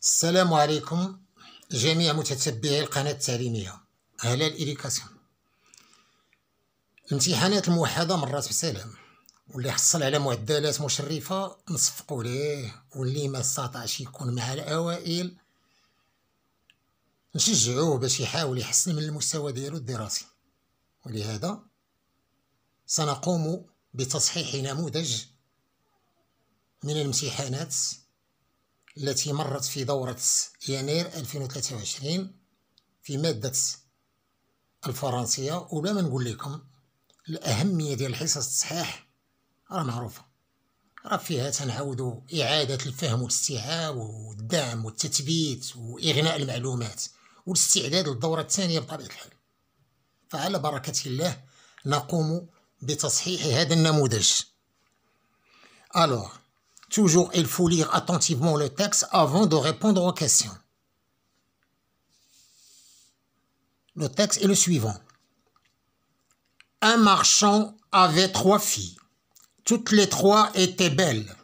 السلام عليكم جميع متتبعي القناة التعليمية على الإديوكاسيون. الامتحانات الموحدة مرات بسلام، واللي حصل على معدلات مشرفة نصفقوا ليه، واللي ما استطاعش يكون مع الأوائل نشجعوه باش يحاول يحسن من المستوى ديالو الدراسي. ولهذا سنقوم بتصحيح نموذج من الامتحانات التي مرت في دورة يناير 2023 في مادة الفرنسية. ولا ما نقول لكم الأهمية ديال حصص التصحيح راه معروفة، راه فيها تنعاودوا إعادة الفهم والاستيعاب والدعم والتثبيت وإغناء المعلومات والاستعداد للدورة الثانية بطبيعة الحال. فعلى بركة الله نقوم بتصحيح هذا النموذج. Alors, toujours il faut lire attentivement le texte avant de répondre aux questions. Le texte est le suivant. Un marchand avait 3 filles. Toutes les 3 étaient belles,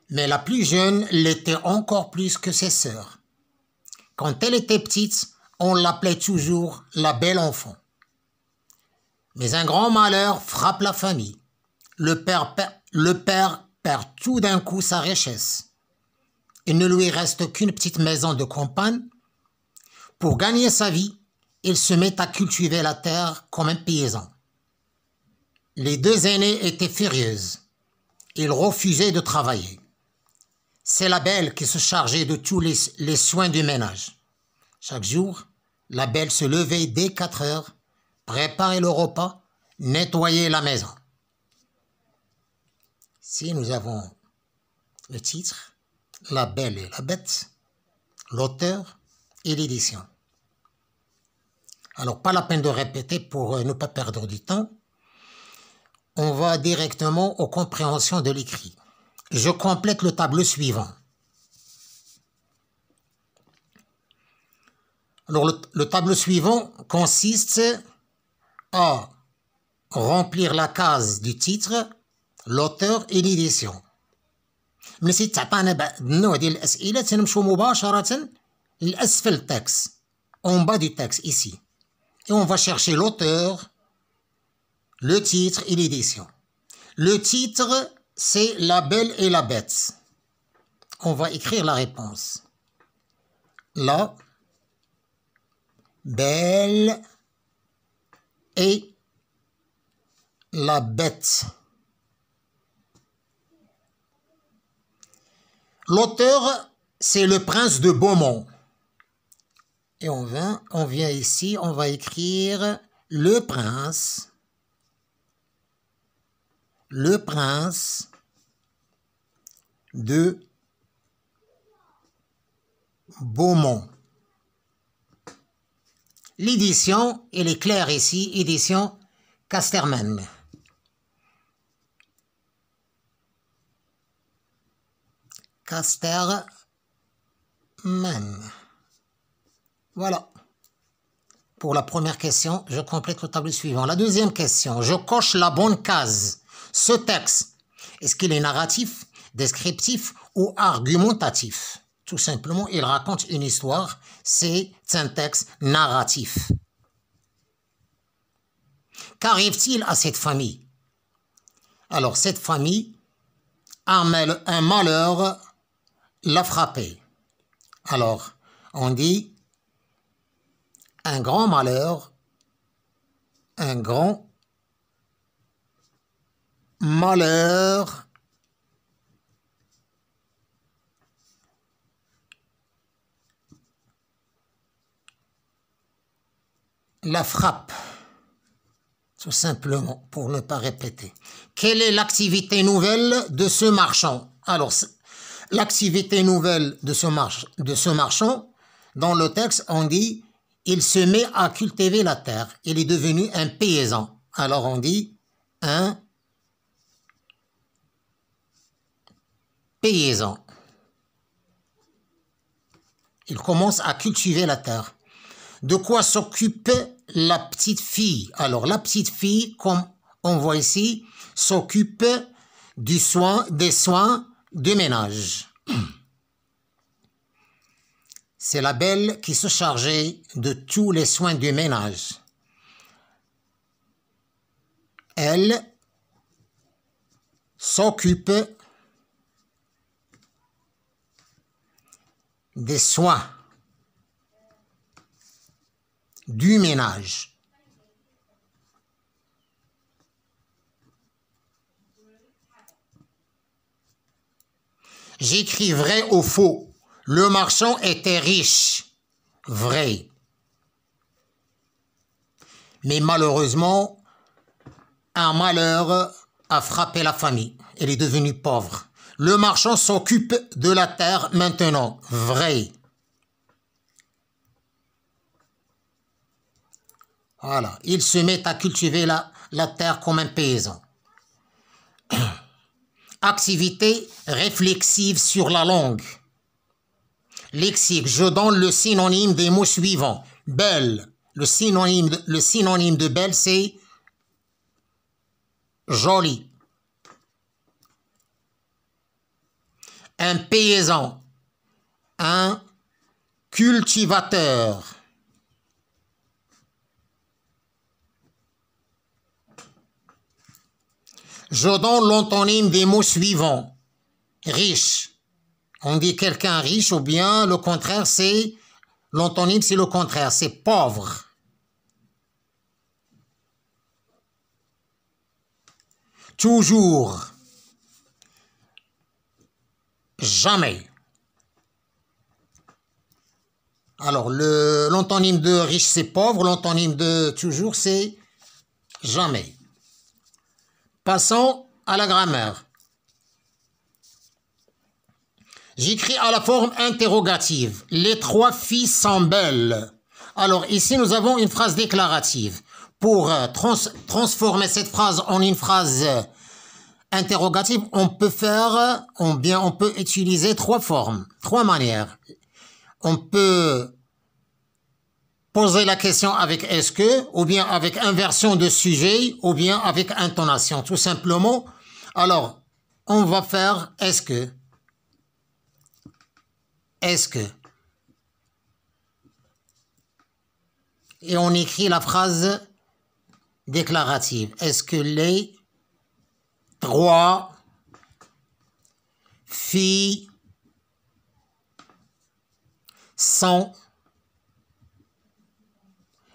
mais la plus jeune l'était encore plus que ses sœurs. Quand elle était petite, on l'appelait toujours la belle enfant. Mais un grand malheur frappe la famille. Le père perd tout d'un coup sa richesse. Il ne lui reste qu'une petite maison de campagne. Pour gagner sa vie, il se met à cultiver la terre comme un paysan. Les 2 aînés étaient furieuses. Ils refusaient de travailler. C'est la belle qui se chargeait de tous les soins du ménage. Chaque jour, la belle se levait dès 4 heures, préparait le repas, nettoyait la maison. Si nous avons le titre, La Belle et la Bête, l'auteur et l'édition. Alors, pas la peine de répéter pour ne pas perdre du temps. On va directement aux compréhensions de l'écrit. Je complète le tableau suivant. Alors, le tableau suivant consiste à remplir la case du titre, l'auteur et l'édition. ملي تعطانا بعض النوع ديال الأسئلة تنمشوا مباشرة لأسفل التكست en bas du texte ici et on va chercher l'auteur, le titre et l'édition. Le titre c'est La Belle et la Bête. On va écrire la réponse. La Belle et la Bête. L'auteur, c'est le prince de Beaumont. Et on vient ici, on va écrire le prince de Beaumont. L'édition, elle est claire ici, édition Casterman. Casterman. Voilà. Pour la première question, je complète le tableau suivant. La deuxième question, je coche la bonne case. Ce texte, est-ce qu'il est narratif, descriptif ou argumentatif? Tout simplement, il raconte une histoire. C'est un texte narratif. Qu'arrive-t-il à cette famille? Alors, cette famille, un malheur l'a frappé. Alors, on dit un grand malheur la frappe, tout simplement, pour ne pas répéter. Quelle est l'activité nouvelle de ce marchand? Alors, l'activité nouvelle de ce marchand, dans le texte, on dit « il se met à cultiver la terre ». Il est devenu un paysan. Alors, on dit « un paysan ». Il commence à cultiver la terre. De quoi s'occupe la petite fille? Alors, la petite fille, comme on voit ici, s'occupe des soins de ménage. c'est la belle qui se chargeait de tous les soins du ménage. Elle s'occupe des soins du ménage. J'écris vrai ou faux. Le marchand était riche. Vrai. Mais malheureusement, un malheur a frappé la famille. Elle est devenue pauvre. Le marchand s'occupe de la terre maintenant. Vrai. Voilà. Il se met à cultiver la terre comme un paysan. Activité réflexive sur la langue. Lexique, je donne le synonyme des mots suivants. Belle. Le synonyme de belle, c'est joli. Un paysan. Un cultivateur. Je donne l'antonyme des mots suivants. Riche. On dit quelqu'un riche ou bien le contraire, c'est... L'antonyme, c'est le contraire, c'est pauvre. Toujours. Jamais. Alors, l'antonyme de riche, c'est pauvre. L'antonyme de toujours, c'est jamais. Passons à la grammaire. J'écris à la forme interrogative. Les 3 filles sont belles. Alors ici, nous avons une phrase déclarative. Pour transformer cette phrase en une phrase interrogative, on peut utiliser 3 formes, 3 manières. On peut poser la question avec est-ce que, ou bien avec inversion de sujet, ou bien avec intonation, tout simplement. Alors, on va faire est-ce que. Est-ce que. Et on écrit la phrase déclarative. Est-ce que les 3 filles sont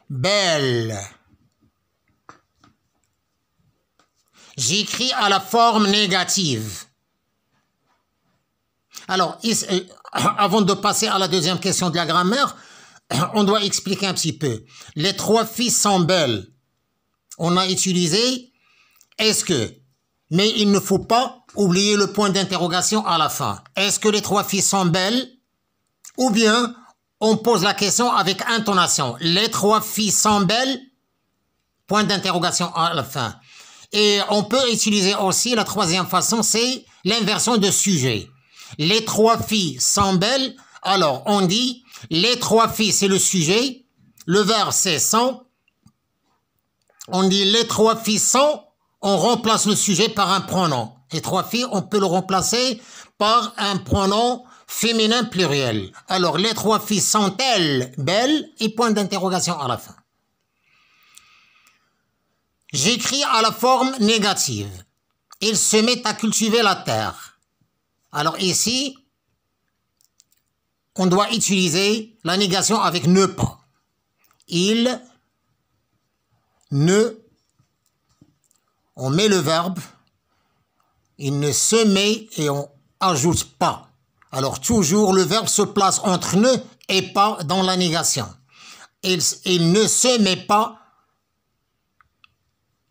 belles? J'écris à la forme négative. Alors, avant de passer à la deuxième question de la grammaire, on doit expliquer un petit peu. Les 3 filles sont belles. On a utilisé est-ce que, mais il ne faut pas oublier le point d'interrogation à la fin. Est-ce que les 3 filles sont belles? Ou bien, on pose la question avec intonation. Les 3 filles sont belles? Point d'interrogation à la fin. Et on peut utiliser aussi la troisième façon, c'est l'inversion de sujet. Les 3 filles sont belles. Alors, on dit, les 3 filles, c'est le sujet. Le verbe, c'est sont. On dit, les 3 filles sont. On remplace le sujet par un pronom. Les 3 filles, on peut le remplacer par un pronom féminin pluriel. Alors, les 3 filles sont-elles belles? Et point d'interrogation à la fin. J'écris à la forme négative. Il se met à cultiver la terre. Alors ici, on doit utiliser la négation avec ne pas. Il ne, on met le verbe, il ne se met et on ajoute pas. Alors toujours le verbe se place entre ne et pas dans la négation. Il ne se met pas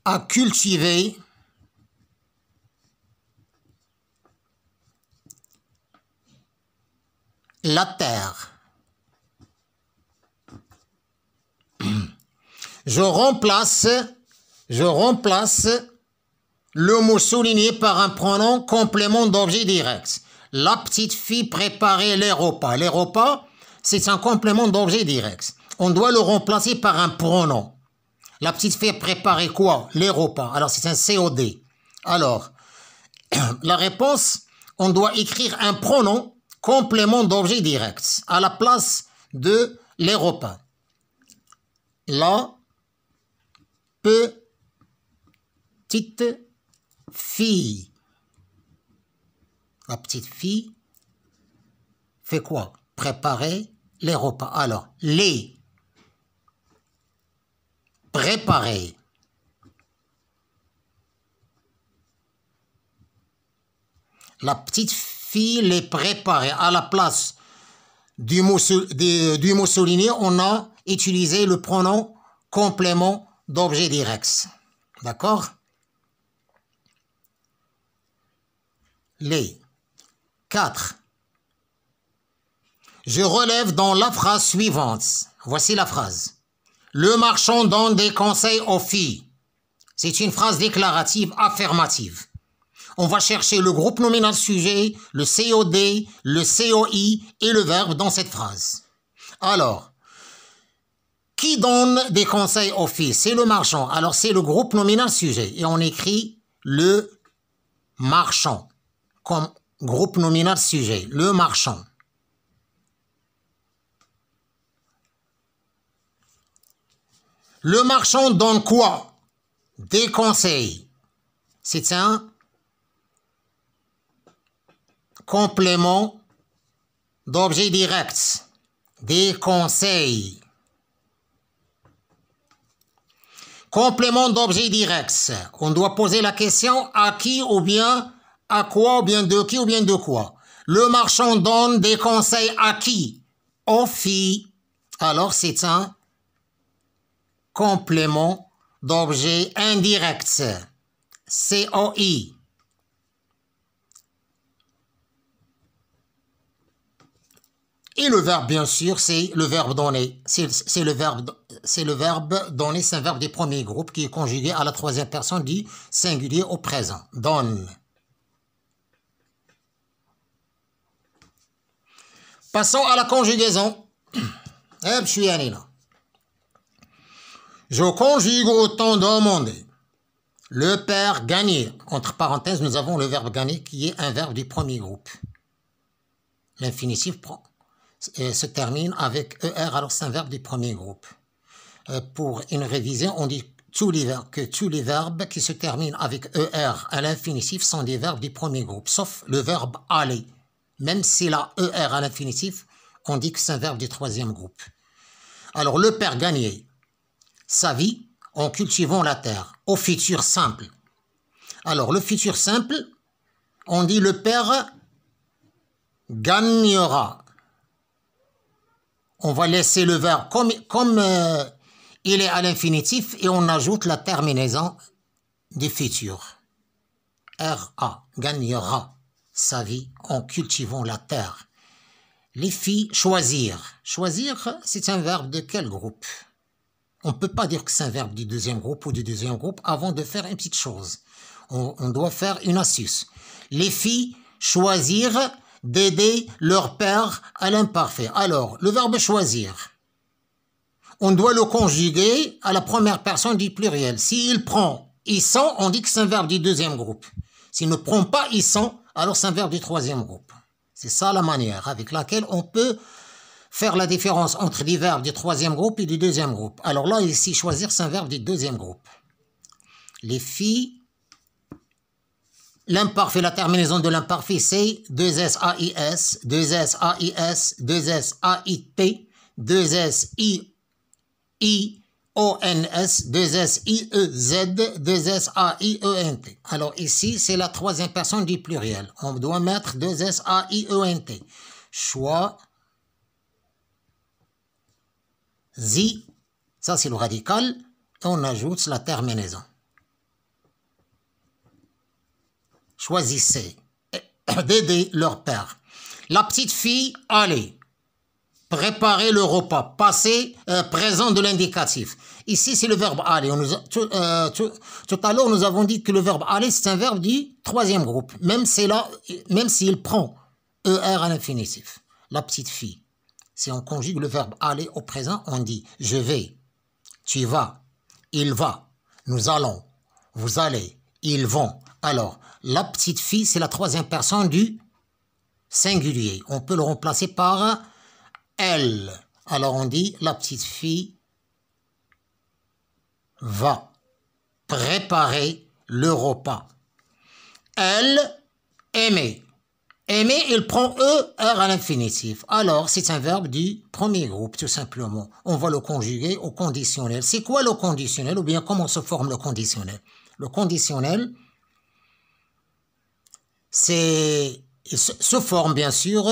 à cultiver la terre. Je remplace le mot souligné par un pronom complément d'objet direct. La petite fille préparait les repas. Les repas, c'est un complément d'objet direct. On doit le remplacer par un pronom. La petite fille préparait quoi? Les repas. Alors, c'est un COD. Alors, la réponse, on doit écrire un pronom complément d'objet direct. À la place de les repas. La petite fille. La petite fille fait quoi? Préparer les repas. Alors, les préparer. La petite fille les préparait. À la place du mot souligné, on a utilisé le pronom complément d'objet direct. D'accord? Les 4. Je relève dans la phrase suivante. Voici la phrase. Le marchand donne des conseils aux filles. C'est une phrase déclarative affirmative. On va chercher le groupe nominal sujet, le COD, le COI et le verbe dans cette phrase. Alors, qui donne des conseils aux filles? C'est le marchand. Alors, c'est le groupe nominal sujet. Et on écrit le marchand comme groupe nominal sujet. Le marchand. Le marchand donne quoi? Des conseils. C'est un complément d'objet direct. Des conseils. Complément d'objet direct. On doit poser la question à qui ou bien à quoi ou bien de qui ou bien de quoi. Le marchand donne des conseils à qui? Aux filles. Alors c'est un complément d'objet indirect. COI. Et le verbe, bien sûr, c'est le verbe donner. C'est le verbe donner, c'est un verbe du premier groupe qui est conjugué à la troisième personne du singulier au présent. Donne. Passons à la conjugaison. Je suis là. Je conjugue au temps demandé. Le père gagner. Entre parenthèses, nous avons le verbe gagner qui est un verbe du premier groupe. L'infinitif se termine avec ER, alors c'est un verbe du premier groupe. Pour une révision, on dit que tous les verbes qui se terminent avec ER à l'infinitif sont des verbes du premier groupe, sauf le verbe aller. Même s'il a ER à l'infinitif, on dit que c'est un verbe du troisième groupe. Alors, le père gagner sa vie en cultivant la terre, au futur simple. Alors, le futur simple, on dit le père gagnera. On va laisser le verbe comme il est à l'infinitif et on ajoute la terminaison du futur. R-A, gagnera sa vie en cultivant la terre. Les filles, choisir. Choisir, c'est un verbe de quel groupe? On ne peut pas dire que c'est un verbe du deuxième groupe ou du deuxième groupe avant de faire une petite chose. On doit faire une astuce. Les filles, choisir d'aider leur père à l'imparfait. Alors, le verbe choisir, on doit le conjuguer à la première personne du pluriel. S'il prend « ils sont », on dit que c'est un verbe du deuxième groupe. S'il ne prend pas « ils sont », alors c'est un verbe du troisième groupe. C'est ça la manière avec laquelle on peut faire la différence entre les verbes du troisième groupe et du deuxième groupe. Alors là, ici, choisir, c'est un verbe du deuxième groupe. Les filles... L'imparfait, la terminaison de l'imparfait, c'est 2SAIS, 2SAIS, 2SAIT, 2SIONS, 2SIEZ, 2SAIENT. Alors ici, c'est la troisième personne du pluriel. On doit mettre 2SAIENT. Choix, ça c'est le radical, et on ajoute la terminaison. Choisissez d'aider leur père. La petite fille, allez, préparer le repas, passé, présent de l'indicatif. Ici, c'est le verbe aller. Tout à l'heure, nous avons dit que le verbe aller, c'est un verbe du troisième groupe, même s'il prend ER à l'infinitif. La petite fille, si on conjugue le verbe aller au présent, on dit je vais, tu vas, il va, nous allons, vous allez, ils vont. Alors, la petite fille, c'est la troisième personne du singulier. On peut le remplacer par elle. Alors on dit la petite fille va préparer le repas. Elle aimait. Aimer, il prend E, R à l'infinitif. Alors, c'est un verbe du premier groupe, tout simplement. On va le conjuguer au conditionnel. C'est quoi le conditionnel ou bien comment se forme le conditionnel? Le conditionnel, se forme bien sûr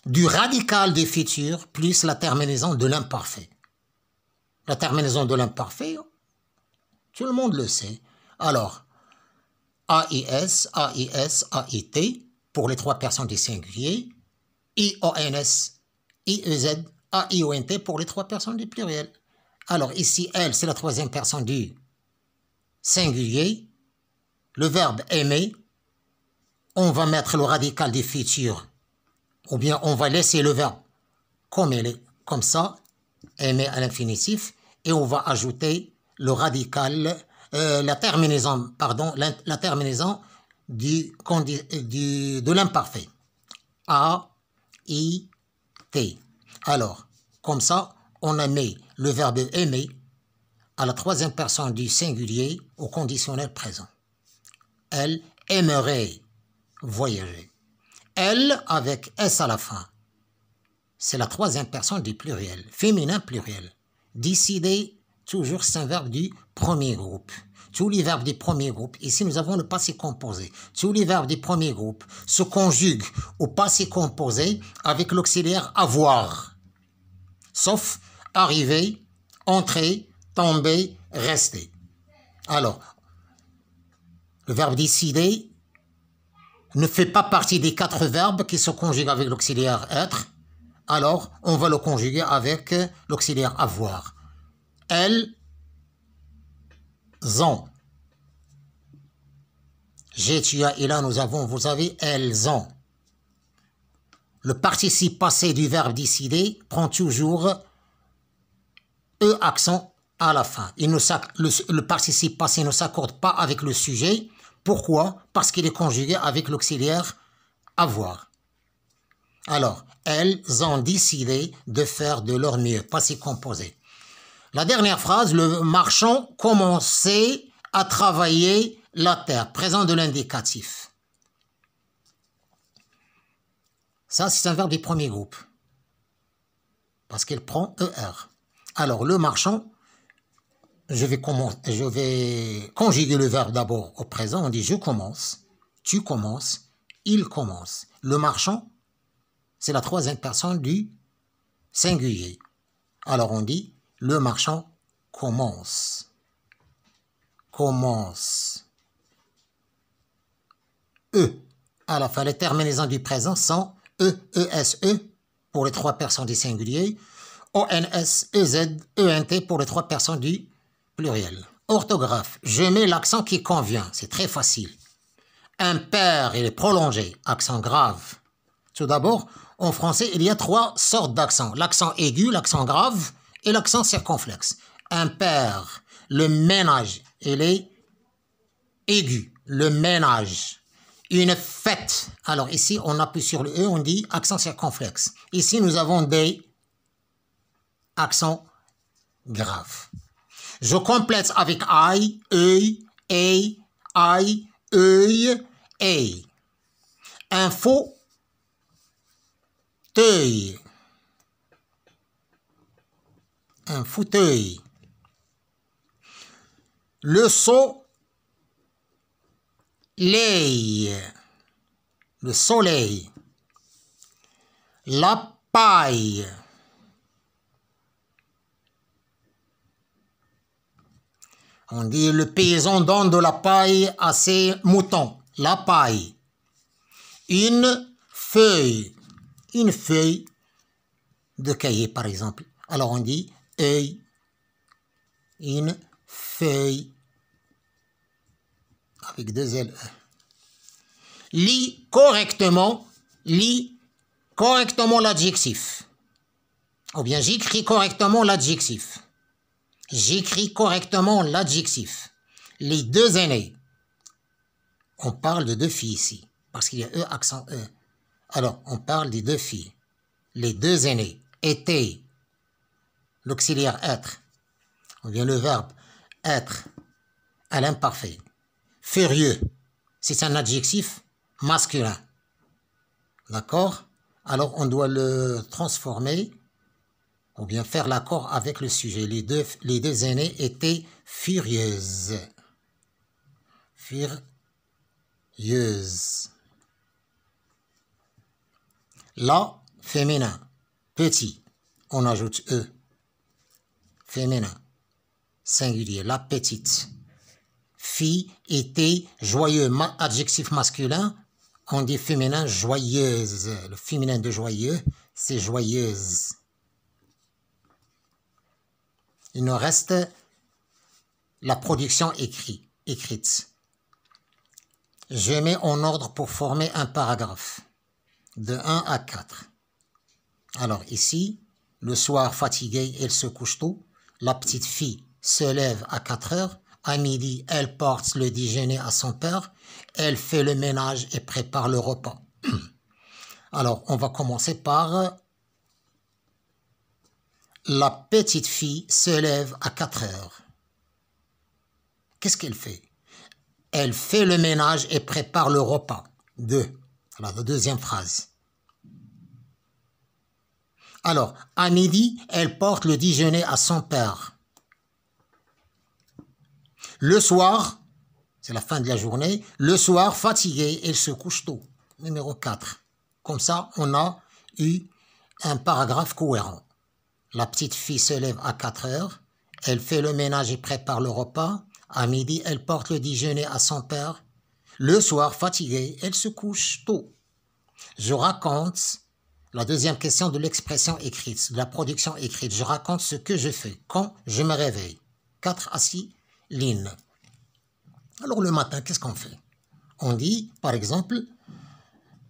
du radical du futur plus la terminaison de l'imparfait. La terminaison de l'imparfait, tout le monde le sait. Alors, AIS, AIS, AIT, pour les trois personnes du singulier, IONS, IEZ, AIONT pour les trois personnes du pluriel. Alors ici, elle, c'est la troisième personne du singulier. Le verbe aimer, on va mettre le radical du futur, ou bien on va laisser le verbe comme il est, comme ça, aimer à l'infinitif, et on va ajouter le radical, la terminaison de l'imparfait. A, I, T. Alors, comme ça, on a mis le verbe aimer à la troisième personne du singulier au conditionnel présent. Elle aimerait voyager. Elle avec S à la fin. C'est la troisième personne du pluriel, féminin pluriel. Décider, toujours c'est un verbe du premier groupe. Tous les verbes du premier groupe, ici nous avons le passé composé. Tous les verbes du premier groupe se conjuguent au passé composé avec l'auxiliaire avoir. Sauf arriver, entrer, tomber, rester. Alors, le verbe décider ne fait pas partie des 4 verbes qui se conjuguent avec l'auxiliaire être. Alors, on va le conjuguer avec l'auxiliaire avoir. Elles ont. J'ai, tu as et là nous avons, vous avez, elles ont. Le participe passé du verbe décider prend toujours E accent à la fin. Le participe passé ne s'accorde pas avec le sujet. Pourquoi? Parce qu'il est conjugué avec l'auxiliaire avoir. Alors, elles ont décidé de faire de leur mieux, passé composé. La dernière phrase, le marchand commençait à travailler la terre, présent de l'indicatif. Ça, c'est un verbe du premier groupe, parce qu'il prend ER. Alors, le marchand, je vais conjuguer le verbe d'abord au présent. On dit je commence, tu commences, il commence. Le marchand, c'est la troisième personne du singulier. Alors, on dit le marchand commence. Commence. E. À la fin, les terminaisons du présent sont E, ESE pour les trois personnes du singulier, ONS, EZ, ENT pour les trois personnes du pluriel. Orthographe. Je mets l'accent qui convient. C'est très facile. Impair, il est prolongé. Accent grave. Tout d'abord, en français, il y a 3 sortes d'accents. L'accent aigu, l'accent grave et l'accent circonflexe. Impair, le ménage, il est aigu. Le ménage. Une fête. Alors ici, on appuie sur le E, on dit accent circonflexe. Ici, nous avons des accents graves. Je complète avec I, œil, ei, I, œil, ei. Un fauteuil. Un fauteuil. Le soleil. Le soleil. La paille. On dit le paysan donne de la paille à ses moutons. La paille. Une feuille. Une feuille de cahier, par exemple. Alors on dit œil. Une feuille. Avec 2 L. Lis correctement l'adjectif. Ou bien j'écris correctement l'adjectif. J'écris correctement l'adjectif. Les 2 aînés. On parle de 2 filles ici, parce qu'il y a E, accent E. Alors, on parle des 2 filles. Les 2 aînés étaient l'auxiliaire être, ou bien le verbe être à l'imparfait. Furieux, c'est un adjectif masculin. D'accord? Alors on doit le transformer ou bien faire l'accord avec le sujet. Les deux aînés étaient furieuses. Furieuse. La, féminin. Petit, on ajoute E. Féminin. Singulier, la petite. Fille était joyeux, adjectif masculin. On dit féminin, joyeuse. Le féminin de joyeux, c'est joyeuse. Il nous reste la production écrite. Je mets en ordre pour former un paragraphe de 1 à 4. Alors ici, le soir fatiguée, elle se couche tôt. La petite fille se lève à 4 heures. À midi, elle porte le déjeuner à son père. Elle fait le ménage et prépare le repas. Alors, on va commencer par la petite fille se lève à 4 heures. Qu'est-ce qu'elle fait? Elle fait le ménage et prépare le repas. 2. Alors, la deuxième phrase. Alors, à midi, elle porte le déjeuner à son père. Le soir, c'est la fin de la journée, le soir, fatiguée, elle se couche tôt. Numéro 4. Comme ça, on a eu un paragraphe cohérent. La petite fille se lève à 4 heures, elle fait le ménage et prépare le repas. À midi, elle porte le déjeuner à son père. Le soir, fatiguée, elle se couche tôt. Je raconte la deuxième question de l'expression écrite, de la production écrite. Je raconte ce que je fais quand je me réveille. 4 à 6 lignes. Alors le matin, qu'est-ce qu'on fait? On dit, par exemple,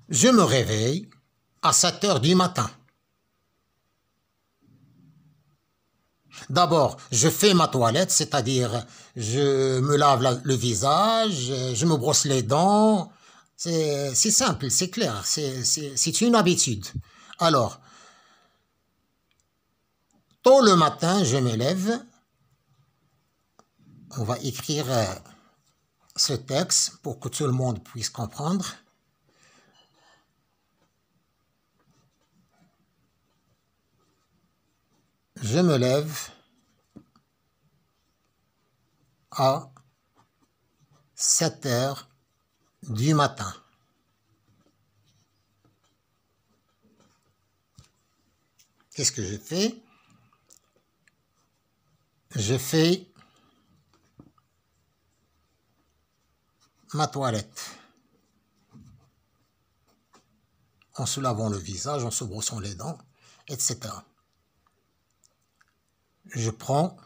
je me réveille à 7 heures du matin. D'abord, je fais ma toilette, c'est-à-dire je me lave le visage, je me brosse les dents. C'est simple, c'est clair, c'est une habitude. Alors, tôt le matin, je me lève. On va écrire ce texte pour que tout le monde puisse comprendre. Je me lève à 7 heures du matin. Qu'est-ce que je fais? Je fais ma toilette en se lavant le visage, en se brossant les dents, etc. Je prends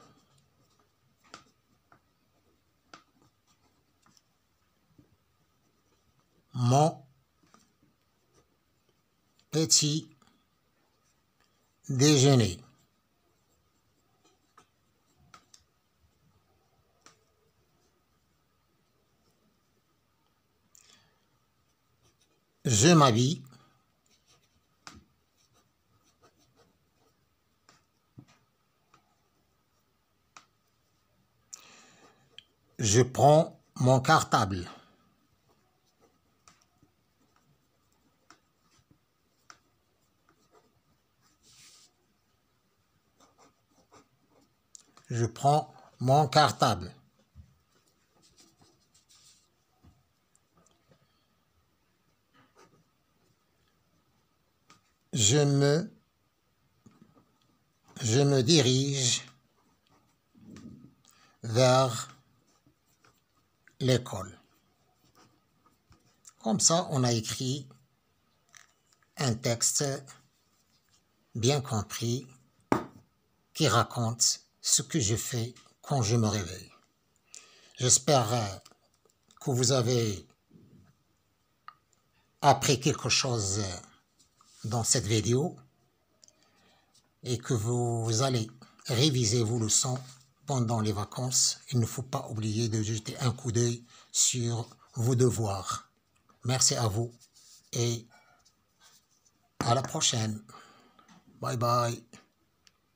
mon petit déjeuner. Je m'habille. Je prends mon cartable. Je prends mon cartable. Je me dirige vers l'école. Comme ça, on a écrit un texte bien compris qui raconte ce que je fais quand je me réveille. J'espère que vous avez appris quelque chose dans cette vidéo et que vous allez réviser vos leçons pendant les vacances. Il ne faut pas oublier de jeter un coup d'œil sur vos devoirs. Merci à vous et à la prochaine. Bye bye.